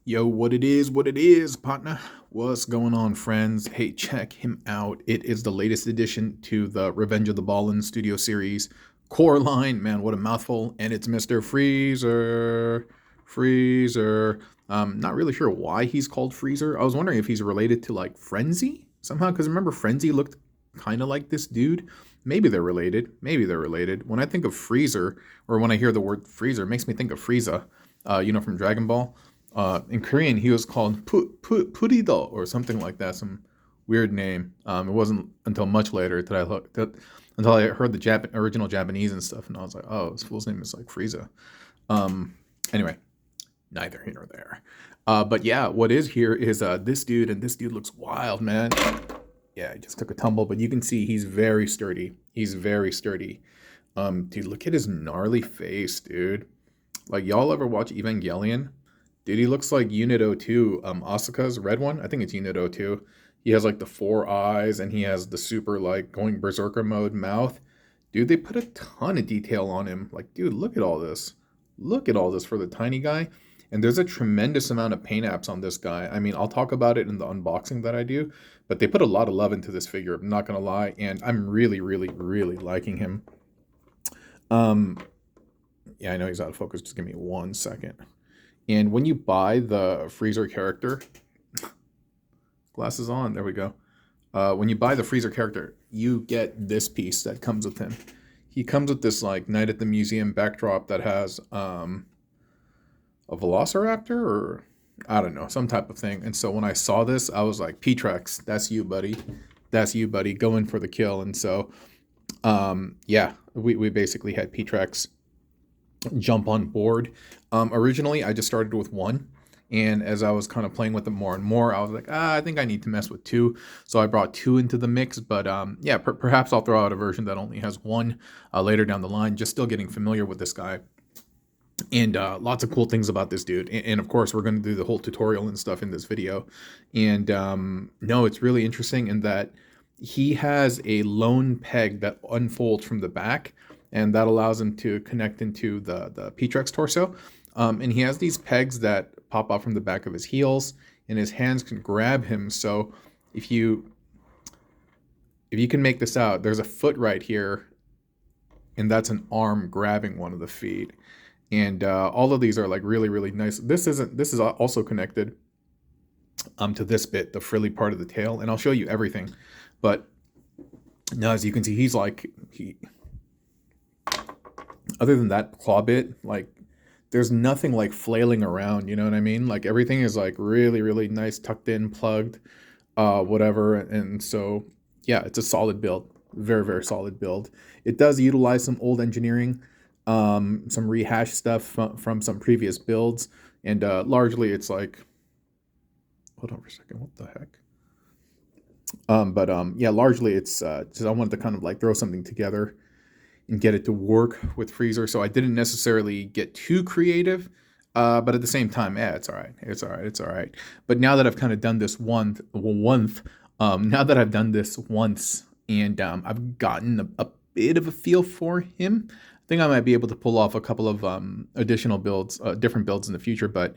Yo, what it is, partner. What's going on, friends? Hey, check him out. It is the latest addition to the Revenge of the Ballin Studio series. Core line, man, what a mouthful. And it's Mr. Freezer. Freezer. Not really sure why he's called Freezer. I was wondering if he's related to like Frenzy somehow, because remember Frenzy looked kind of like this dude. Maybe they're related. Maybe they're related. When I think of Freezer, or when I hear the word Freezer, it makes me think of Frieza, from Dragon Ball. In Korean, he was called Purido or something like that, some weird name. It wasn't until much later that until I heard the original Japanese and stuff, and I was like, oh, this fool's name is like Frieza. Anyway, neither here nor there. But yeah, what is here is this dude, and this dude looks wild, man. Yeah, he just took a tumble, but you can see he's very sturdy. He's very sturdy. Dude, look at his gnarly face, dude. Like, y'all ever watch Evangelion? Dude, he looks like Unit 02, Asuka's red one. I think it's Unit 02. He has like the four eyes and he has the super like going berserker mode mouth. Dude, they put a ton of detail on him. Like, dude, look at all this. Look at all this for the tiny guy. And there's a tremendous amount of paint apps on this guy. I mean, I'll talk about it in the unboxing that I do, but they put a lot of love into this figure. I'm not going to lie. And I'm really, really, really liking him. Yeah, I know he's out of focus. Just give me 1 second. And when you buy the Freezer character, glasses on, there we go. When you buy the Freezer character, you get this piece that comes with him. He comes with this like Night at the Museum backdrop that has a Velociraptor or I don't know, some type of thing. And so when I saw this, I was like, P-Trex, that's you, buddy. That's you, buddy. Go in for the kill. And so, yeah, we basically had P-Trex jump on board. Originally, I just started with one. And as I was kind of playing with it more and more, I was like, I think I need to mess with two. So I brought two into the mix. But yeah, perhaps I'll throw out a version that only has one later down the line. Just still getting familiar with this guy. And lots of cool things about this dude. And of course, we're going to do the whole tutorial and stuff in this video. And no, it's really interesting in that he has a lone peg that unfolds from the back. And that allows him to connect into the P-Trex torso. And he has these pegs that pop out from the back of his heels, and his hands can grab him. So if you can make this out, there's a foot right here, and that's an arm grabbing one of the feet. And all of these are like really, really nice. This is also connected to this bit, the frilly part of the tail, and I'll show you everything. But now, as you can see, he's like other than that claw bit, like there's nothing like flailing around, you know what I mean? Like everything is like really, really nice, tucked in, plugged, whatever. And so, yeah, it's a solid build, very, very solid build. It does utilize some old engineering, some rehashed stuff from some previous builds. And largely it's like, hold on for a second, what the heck? Yeah, largely it's just I wanted to kind of like throw something together and get it to work with Freezer. So I didn't necessarily get too creative, but at the same time, yeah, it's all right. It's all right. It's all right. But now that I've kind of done this now that I've done this once and I've gotten a bit of a feel for him, I think I might be able to pull off a couple of additional builds, different builds in the future. But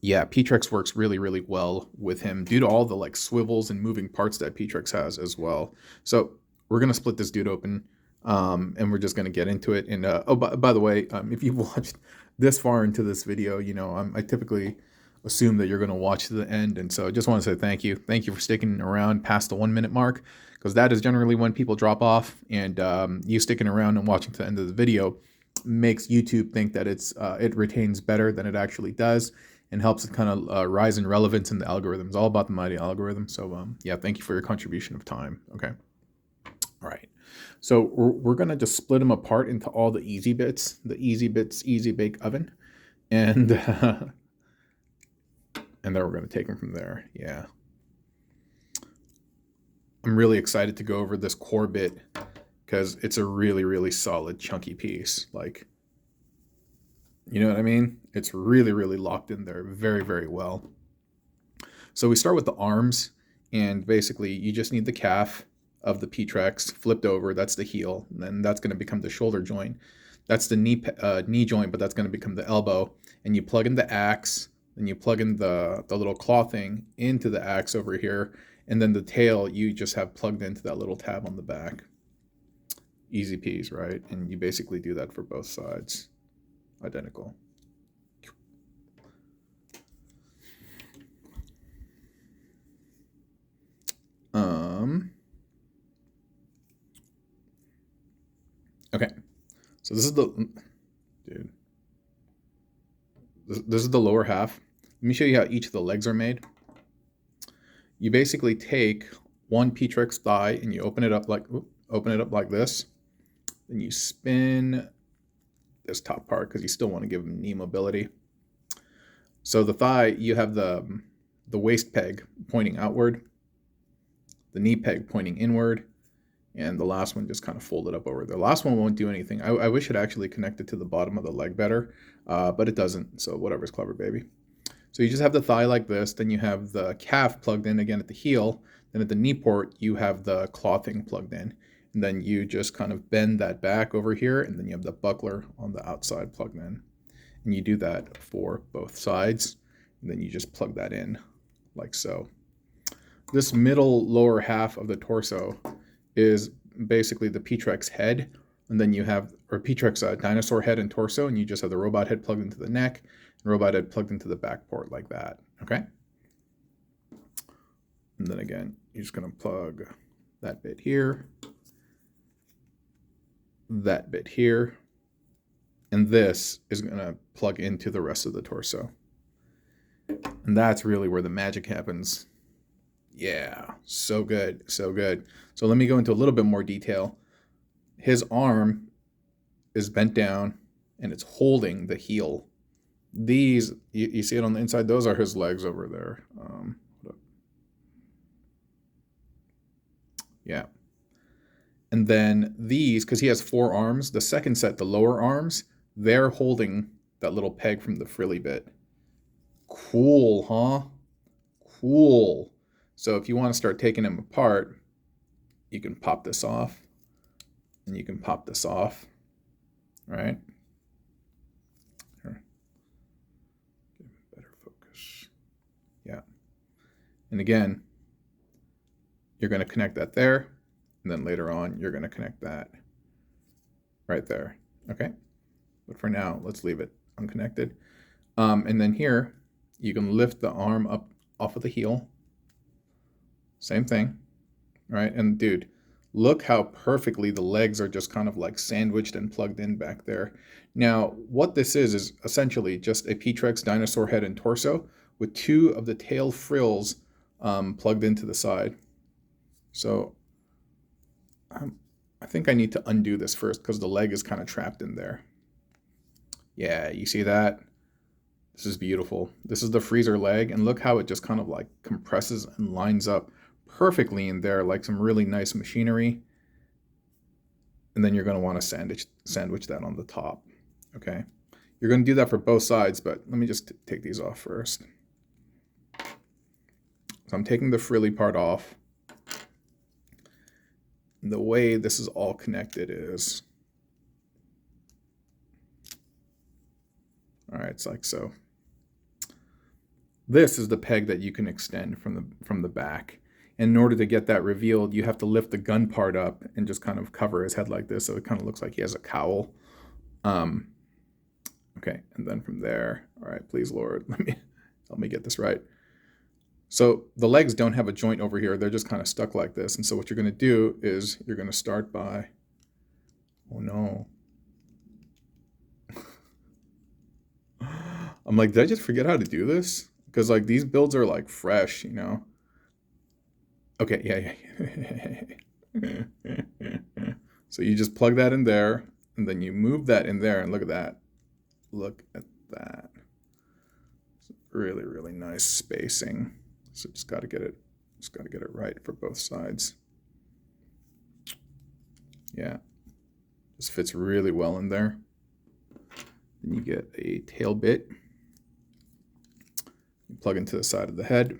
yeah, P-Trex works really, really well with him due to all the like swivels and moving parts that P-Trex has as well. So we're going to split this dude open, and we're just going to get into it. And, by the way, if you've watched this far into this video, you know, I typically assume that you're going to watch to the end. And so I just want to say thank you. Thank you for sticking around past the 1 minute mark, because that is generally when people drop off. And you sticking around and watching to the end of the video makes YouTube think that it retains better than it actually does, and helps it kind of rise in relevance in the algorithm. It's all about the mighty algorithm. So, yeah, thank you for your contribution of time. Okay. All right, so we're going to just split them apart into all the easy bits, easy bake oven, and and then we're going to take them from there. Yeah, I'm really excited to go over this core bit because it's a really, really solid chunky piece. Like, you know what I mean? It's really, really locked in there very, very well. So we start with the arms, and basically you just need the calf of the P-Trex flipped over. That's the heel, and then that's going to become the shoulder joint. That's the knee joint, but that's going to become the elbow. And you plug in the axe, then you plug in the little claw thing into the axe over here, and then the tail you just have plugged into that little tab on the back. Easy peas, right? And you basically do that for both sides. Identical. Okay, so this is the, dude, this is the lower half. Let me show you how each of the legs are made. You basically take one P-Trex thigh and you open it up like this. Then you spin this top part because you still want to give them knee mobility. So the thigh, you have the waist peg pointing outward, the knee peg pointing inward, and the last one just kind of folded up over. The last one won't do anything. I wish it actually connected to the bottom of the leg better, but it doesn't, so whatever's clever, baby. So you just have the thigh like this, then you have the calf plugged in again at the heel, then at the knee port, you have the claw thing plugged in, and then you just kind of bend that back over here, and then you have the buckler on the outside plugged in. And you do that for both sides, and then you just plug that in like so. This middle lower half of the torso is basically the P-Trex head, and then you have, or P-Trex dinosaur head and torso, and you just have the robot head plugged into the neck, and robot head plugged into the back port like that, okay? And then again, you're just gonna plug that bit here, that bit here, and this is gonna plug into the rest of the torso. And that's really where the magic happens. Yeah, so good, so good. So let me go into a little bit more detail. His arm is bent down and it's holding the heel. These, you see it on the inside, those are his legs over there. Yeah. And then these, because he has 4 arms, the second set, the lower arms, they're holding that little peg from the frilly bit. Cool, huh? Cool. So if you want to start taking them apart, you can pop this off, and you can pop this off, right? Here. Better focus. Yeah. And again, you're going to connect that there, and then later on, you're going to connect that right there, okay? But for now, let's leave it unconnected. And then here, you can lift the arm up off of the heel. Same thing, right? And dude, look how perfectly the legs are just kind of like sandwiched and plugged in back there. Now, what this is essentially just a P-Trex dinosaur head and torso with 2 of the tail frills plugged into the side. So I think I need to undo this first because the leg is kind of trapped in there. Yeah, you see that? This is beautiful. This is the freezer leg, and look how it just kind of like compresses and lines up perfectly in there, like some really nice machinery. And then you're going to want to sandwich that on the top, okay? You're going to do that for both sides, but let me just take these off first. So I'm taking the frilly part off. And the way this is all connected is, all right, it's like so. This is the peg that you can extend from the back. And in order to get that revealed, you have to lift the gun part up and just kind of cover his head like this, so it kind of looks like he has a cowl. Okay, and then from there, all right, please, Lord, help me get this right. So the legs don't have a joint over here. They're just kind of stuck like this. And so what you're going to do is you're going to start by, oh no. I'm like, did I just forget how to do this? Because like these builds are like fresh, you know? Okay, yeah. So you just plug that in there, and then you move that in there, and look at that. Look at that. It's really, really nice spacing. So just got to get it right for both sides. Yeah, this fits really well in there. Then you get a tail bit. You plug into the side of the head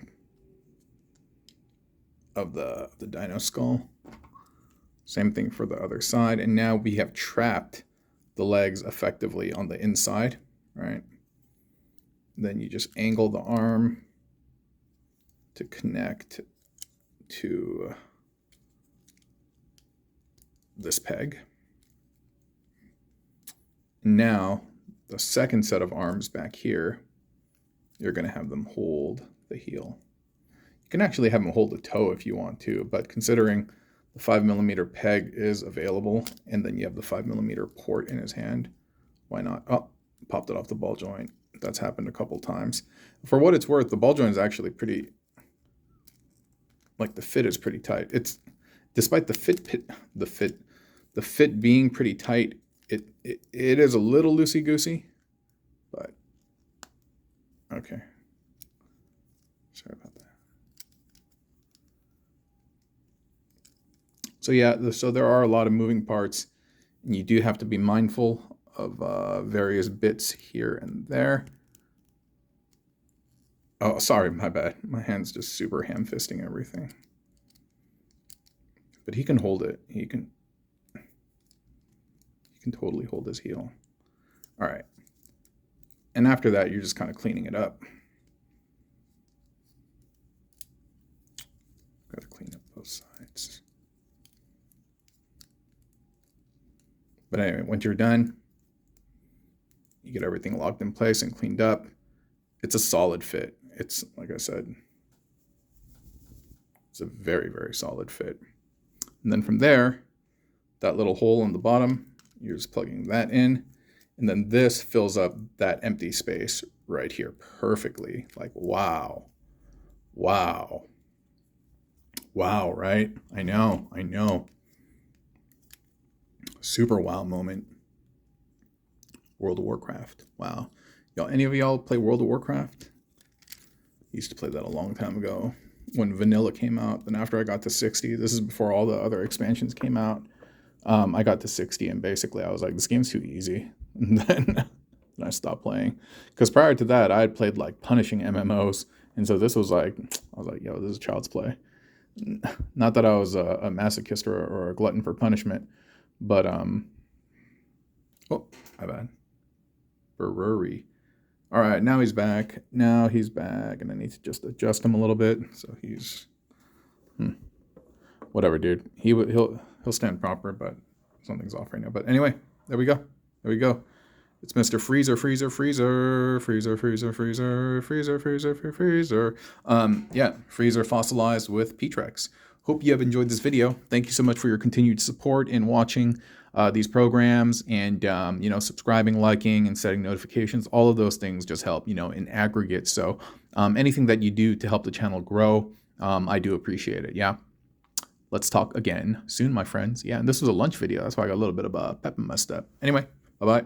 of the dino skull. Same thing for the other side. And now we have trapped the legs effectively on the inside, right? Then you just angle the arm to connect to this peg. Now, the second set of arms back here, you're going to have them hold the heel. You can actually have them hold the toe if you want to, but considering the 5mm peg is available, and then you have the 5mm port in his hand, why not? Oh, popped it off the ball joint. That's happened a couple times. For what it's worth, the ball joint is actually pretty, like the fit is pretty tight. It's, despite the fit being pretty tight, it is a little loosey-goosey, but okay. Sorry about that. So yeah, so there are a lot of moving parts, and you do have to be mindful of various bits here and there. Oh, sorry, my bad. My hand's just super ham-fisting everything. But he can hold it. He can totally hold his heel. All right. And after that, you're just kind of cleaning it up. Got to clean up both sides. But anyway, once you're done, you get everything locked in place and cleaned up. It's a solid fit. It's, like I said, it's a very, very solid fit. And then from there, that little hole in the bottom, you're just plugging that in. And then this fills up that empty space right here perfectly. Like, wow. Wow. Wow, right? I know. Super wow moment. World of Warcraft. Wow. Any of y'all play World of Warcraft? I used to play that a long time ago when vanilla came out. Then after I got to 60, this is before all the other expansions came out. I got to 60 and basically I was like, this game's too easy. And then I stopped playing. Because prior to that, I had played like punishing MMOs. And so this was like, I was like, yo, this is child's play. Not that I was a masochist or a glutton for punishment, but, oh, my bad. Bururi. All right, now he's back. And I need to just adjust him a little bit. So he's, whatever, dude. He'll stand proper, but something's off right now. But anyway, there we go. It's Mr. Freezer. Yeah, Freezer fossilized with P-Trex. Hope you have enjoyed this video. Thank you so much for your continued support in watching these programs and, subscribing, liking, and setting notifications. All of those things just help, in aggregate. So anything that you do to help the channel grow, I do appreciate it. Yeah. Let's talk again soon, my friends. Yeah, and this was a lunch video. That's why I got a little bit of a pep in my step. Anyway, bye-bye.